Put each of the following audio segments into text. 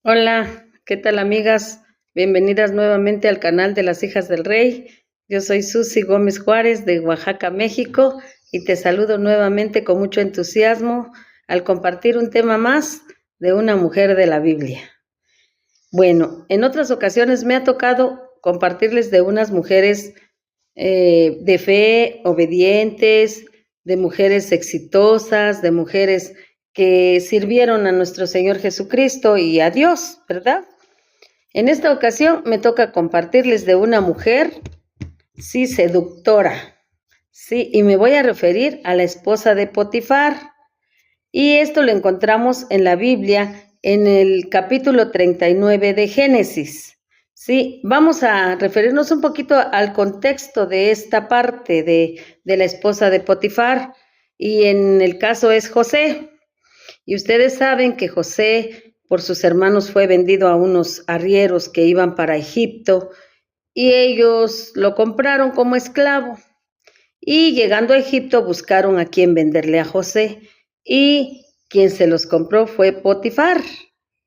Hola, ¿qué tal amigas? Bienvenidas nuevamente al canal de las Hijas del Rey. Yo soy Susi Gómez Juárez de Oaxaca, México, y te saludo nuevamente con mucho entusiasmo al compartir un tema más de una mujer de la Biblia. Bueno, en otras ocasiones me ha tocado compartirles de unas mujeres de fe, obedientes, de mujeres exitosas, de mujeres que sirvieron a nuestro Señor Jesucristo y a Dios, ¿verdad? En esta ocasión me toca compartirles de una mujer, sí, seductora, sí, y me voy a referir a la esposa de Potifar. Y esto lo encontramos en la Biblia, en el capítulo 39 de Génesis. Sí, vamos a referirnos un poquito al contexto de esta parte de la esposa de Potifar, y en el caso es José. Y ustedes saben que José, por sus hermanos, fue vendido a unos arrieros que iban para Egipto y ellos lo compraron como esclavo. Y llegando a Egipto buscaron a quien venderle a José y quien se los compró fue Potifar.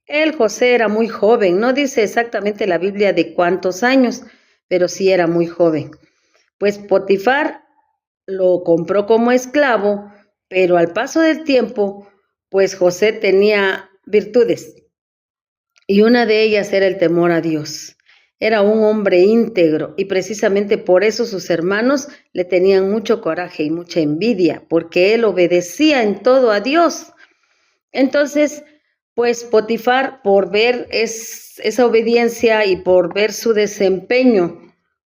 El José era muy joven, no dice exactamente la Biblia de cuántos años, pero sí era muy joven. Pues Potifar lo compró como esclavo, pero al paso del tiempo, pues José tenía virtudes y una de ellas era el temor a Dios. Era un hombre íntegro y precisamente por eso sus hermanos le tenían mucho coraje y mucha envidia, porque él obedecía en todo a Dios. Entonces, pues Potifar, por ver esa obediencia y por ver su desempeño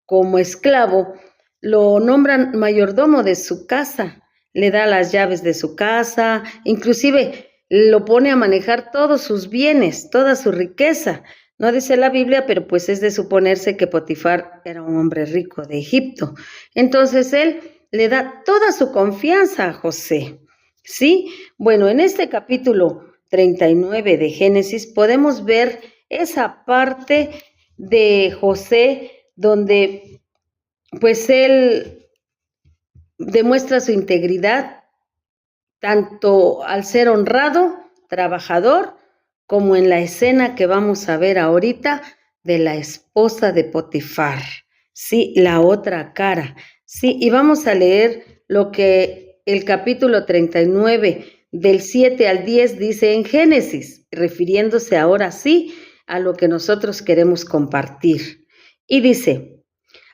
como esclavo, lo nombran mayordomo de su casa, le da las llaves de su casa, inclusive lo pone a manejar todos sus bienes, toda su riqueza. No dice la Biblia, pero pues es de suponerse que Potifar era un hombre rico de Egipto. Entonces él le da toda su confianza a José. ¿Sí? Bueno, en este capítulo 39 de Génesis podemos ver esa parte de José donde pues él demuestra su integridad tanto al ser honrado, trabajador, como en la escena que vamos a ver ahorita de la esposa de Potifar, sí, la otra cara, sí, y vamos a leer lo que el capítulo 39 del 7 al 10 dice en Génesis, refiriéndose ahora sí a lo que nosotros queremos compartir. Y dice: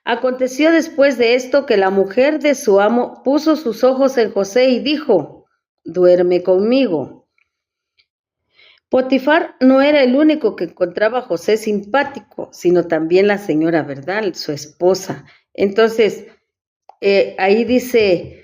aconteció después de esto que la mujer de su amo puso sus ojos en José y dijo: duerme conmigo. Potifar no era el único que encontraba a José simpático, sino también la señora, ¿verdad?, su esposa. Entonces, ahí dice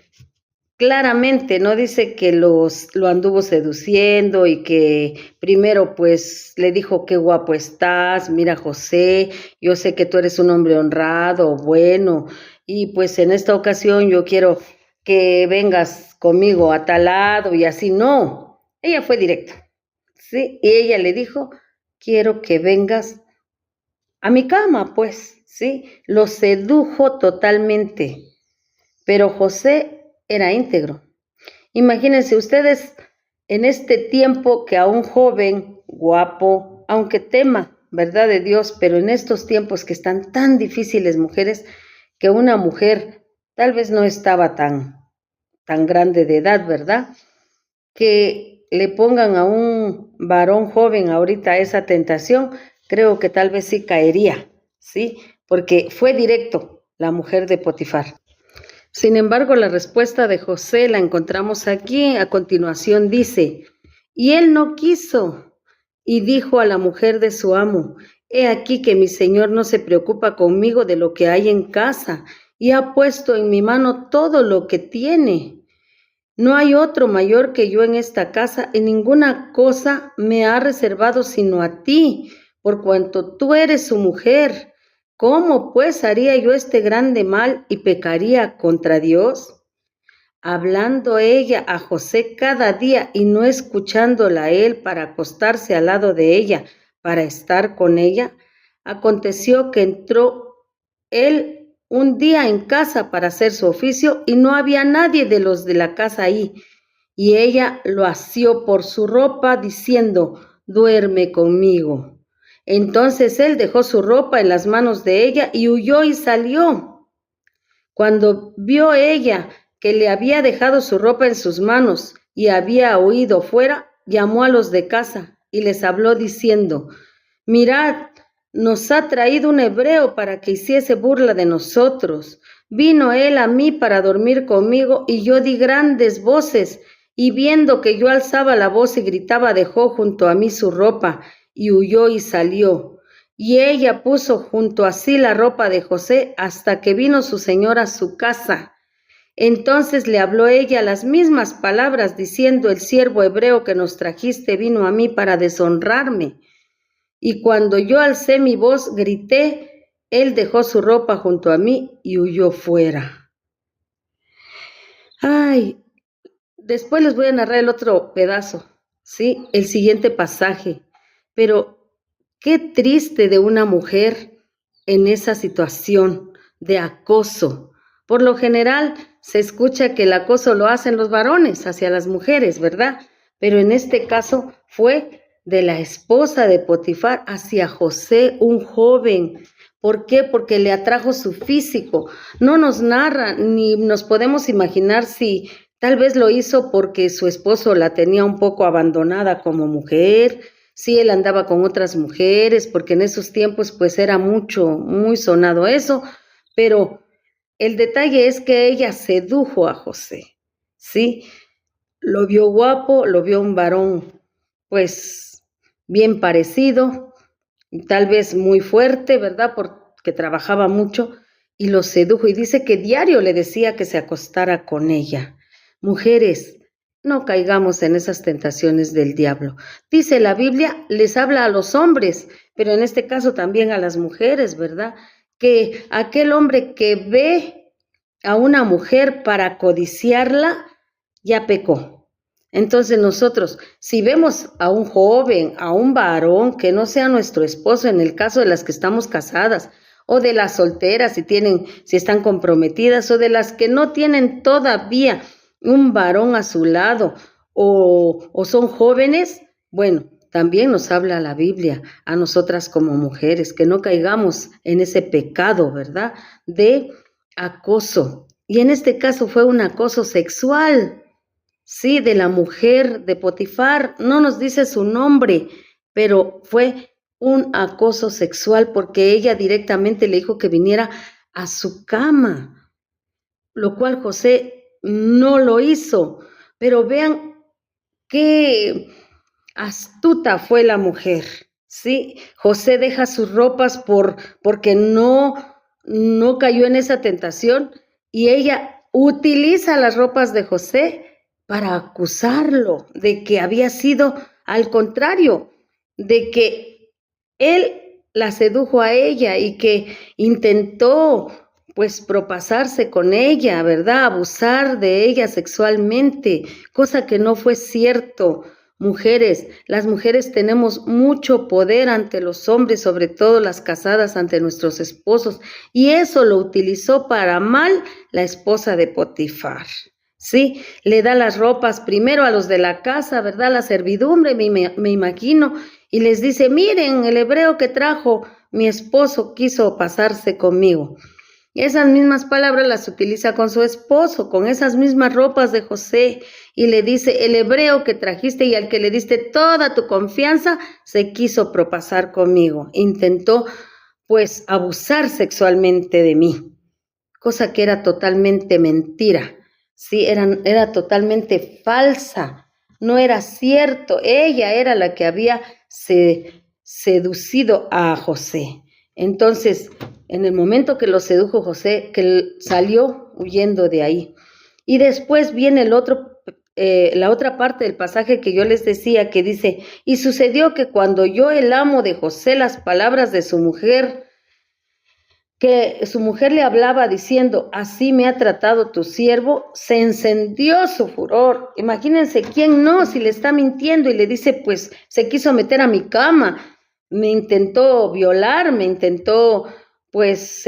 claramente, no dice que lo anduvo seduciendo y que primero pues le dijo: qué guapo estás, mira José, yo sé que tú eres un hombre honrado, bueno, y pues en esta ocasión yo quiero que vengas conmigo a tal lado y así. No, ella fue directa, ¿sí? Y ella le dijo: quiero que vengas a mi cama, pues, ¿sí? Lo sedujo totalmente, pero José era íntegro. Imagínense ustedes en este tiempo que a un joven guapo, aunque tema, ¿verdad?, de Dios, pero en estos tiempos que están tan difíciles, mujeres, que una mujer tal vez no estaba tan grande de edad, ¿verdad?, que le pongan a un varón joven ahorita esa tentación, creo que tal vez sí caería, ¿sí? Porque fue directo la mujer de Potifar. Sin embargo, la respuesta de José la encontramos aquí. A continuación dice: y él no quiso, y dijo a la mujer de su amo: he aquí que mi señor no se preocupa conmigo de lo que hay en casa, y ha puesto en mi mano todo lo que tiene. No hay otro mayor que yo en esta casa, y ninguna cosa me ha reservado sino a ti, por cuanto tú eres su mujer. ¿Cómo pues haría yo este grande mal y pecaría contra Dios? Hablando ella a José cada día y no escuchándola a él para acostarse al lado de ella, para estar con ella, aconteció que entró él un día en casa para hacer su oficio y no había nadie de los de la casa ahí. Y ella lo asió por su ropa, diciendo: duerme conmigo. Entonces él dejó su ropa en las manos de ella y huyó y salió. Cuando vio ella que le había dejado su ropa en sus manos y había huido fuera, llamó a los de casa y les habló diciendo: mirad, nos ha traído un hebreo para que hiciese burla de nosotros. Vino él a mí para dormir conmigo y yo di grandes voces, y viendo que yo alzaba la voz y gritaba, dejó junto a mí su ropa y huyó y salió. Y ella puso junto a sí la ropa de José hasta que vino su señor a su casa. Entonces le habló ella las mismas palabras, diciendo: el siervo hebreo que nos trajiste vino a mí para deshonrarme. Y cuando yo alcé mi voz, grité, él dejó su ropa junto a mí y huyó fuera. Ay, después les voy a narrar el otro pedazo, ¿sí? El siguiente pasaje. Pero qué triste de una mujer en esa situación de acoso. Por lo general se escucha que el acoso lo hacen los varones hacia las mujeres, ¿verdad? Pero en este caso fue de la esposa de Potifar hacia José, un joven. ¿Por qué? Porque le atrajo su físico. No nos narra ni nos podemos imaginar si tal vez lo hizo porque su esposo la tenía un poco abandonada como mujer, si él andaba con otras mujeres, porque en esos tiempos pues era muy sonado eso, pero el detalle es que ella sedujo a José, ¿sí? Lo vio guapo, lo vio un varón pues bien parecido, tal vez muy fuerte, ¿verdad? Porque trabajaba mucho y lo sedujo y dice que diario le decía que se acostara con ella. Mujeres, no caigamos en esas tentaciones del diablo. Dice la Biblia, les habla a los hombres, pero en este caso también a las mujeres, ¿verdad? Que aquel hombre que ve a una mujer para codiciarla, ya pecó. Entonces nosotros, si vemos a un joven, a un varón que no sea nuestro esposo, en el caso de las que estamos casadas, o de las solteras si están comprometidas, o de las que no tienen todavía un varón a su lado, o son jóvenes, bueno, también nos habla la Biblia a nosotras como mujeres, que no caigamos en ese pecado, ¿verdad? De acoso. Y en este caso fue un acoso sexual. Sí, de la mujer de Potifar, no nos dice su nombre, pero fue un acoso sexual porque ella directamente le dijo que viniera a su cama, lo cual José no lo hizo. Pero vean qué astuta fue la mujer, ¿sí? José deja sus ropas porque no cayó en esa tentación y ella utiliza las ropas de José para acusarlo de que había sido al contrario, de que él la sedujo a ella y que intentó pues propasarse con ella, ¿verdad? Abusar de ella sexualmente, cosa que no fue cierto. Mujeres, las mujeres tenemos mucho poder ante los hombres, sobre todo las casadas ante nuestros esposos, y eso lo utilizó para mal la esposa de Potifar. Sí, le da las ropas primero a los de la casa, ¿verdad? La servidumbre, me imagino, y les dice, miren, el hebreo que trajo mi esposo quiso pasarse conmigo. Esas mismas palabras las utiliza con su esposo, con esas mismas ropas de José, y le dice, el hebreo que trajiste y al que le diste toda tu confianza, se quiso propasar conmigo, intentó pues abusar sexualmente de mí, cosa que era totalmente mentira. Sí, era totalmente falsa, no era cierto, ella era la que había seducido a José. Entonces, en el momento que lo sedujo José, que él salió huyendo de ahí. Y después viene la otra parte del pasaje que yo les decía, que dice, y sucedió que cuando oyó el amo de José las palabras de su mujer, que su mujer le hablaba diciendo, así me ha tratado tu siervo, se encendió su furor. Imagínense quién no, si le está mintiendo y le dice, pues se quiso meter a mi cama, me intentó violar, me intentó, pues,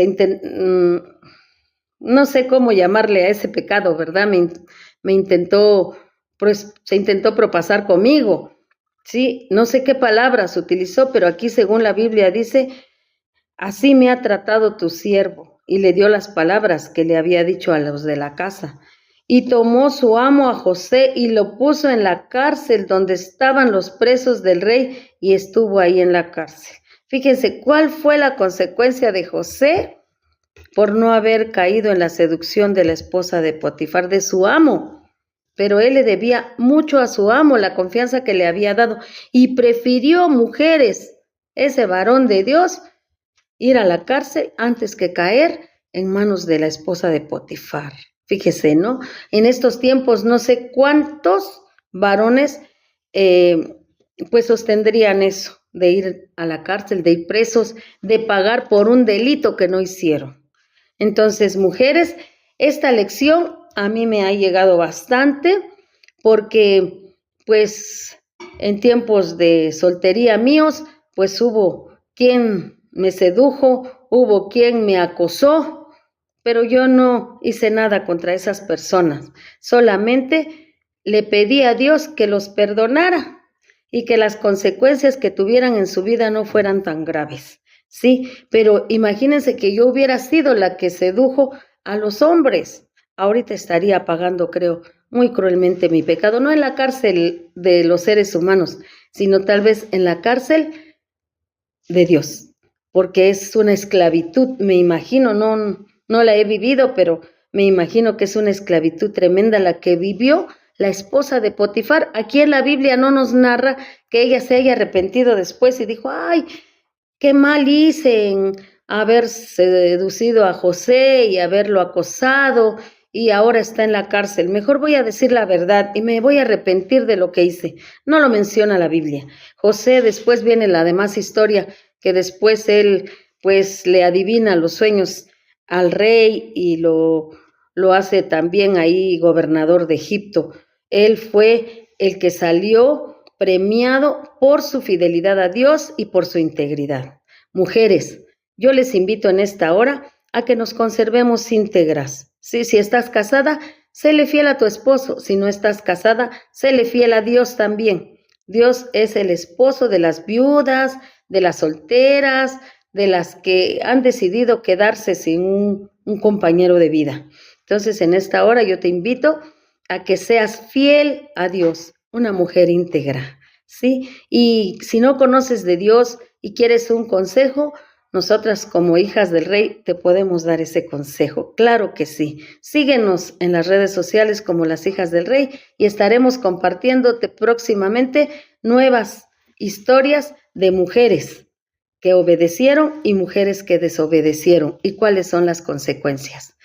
no sé cómo llamarle a ese pecado, ¿verdad? Me intentó, pues, se intentó propasar conmigo. Sí, no sé qué palabras utilizó, pero aquí según la Biblia dice, así me ha tratado tu siervo. Y le dio las palabras que le había dicho a los de la casa. Y tomó su amo a José y lo puso en la cárcel donde estaban los presos del rey y estuvo ahí en la cárcel. Fíjense, ¿cuál fue la consecuencia de José por no haber caído en la seducción de la esposa de Potifar, de su amo? Pero él le debía mucho a su amo, la confianza que le había dado, y prefirió, mujeres, ese varón de Dios, ir a la cárcel antes que caer en manos de la esposa de Potifar. Fíjese, ¿no? En estos tiempos no sé cuántos varones pues sostendrían eso, de ir a la cárcel, de ir presos, de pagar por un delito que no hicieron. Entonces, mujeres, esta lección a mí me ha llegado bastante porque pues en tiempos de soltería míos, pues hubo quien me sedujo, hubo quien me acosó, pero yo no hice nada contra esas personas, solamente le pedí a Dios que los perdonara y que las consecuencias que tuvieran en su vida no fueran tan graves. Sí, pero imagínense que yo hubiera sido la que sedujo a los hombres. Ahorita estaría pagando, creo, muy cruelmente mi pecado, no en la cárcel de los seres humanos, sino tal vez en la cárcel de Dios, porque es una esclavitud, me imagino, no la he vivido, pero me imagino que es una esclavitud tremenda la que vivió la esposa de Potifar. Aquí en la Biblia no nos narra que ella se haya arrepentido después y dijo, ay, qué mal hice en haber seducido a José y haberlo acosado y ahora está en la cárcel. Mejor voy a decir la verdad y me voy a arrepentir de lo que hice. No lo menciona la Biblia. José, después viene la demás historia, que después él pues le adivina los sueños al rey y lo hace también ahí gobernador de Egipto. Él fue el que salió premiado por su fidelidad a Dios y por su integridad. Mujeres, yo les invito en esta hora a que nos conservemos íntegras. Sí, si estás casada, séle fiel a tu esposo. Si no estás casada, séle fiel a Dios también. Dios es el esposo de las viudas, de las solteras, de las que han decidido quedarse sin un compañero de vida. Entonces, en esta hora yo te invito a que seas fiel a Dios, una mujer íntegra, ¿sí? Y si no conoces de Dios y quieres un consejo, nosotras como hijas del Rey te podemos dar ese consejo. Claro que sí. Síguenos en las redes sociales como las Hijas del Rey y estaremos compartiéndote próximamente nuevas historias de mujeres que obedecieron y mujeres que desobedecieron y cuáles son las consecuencias.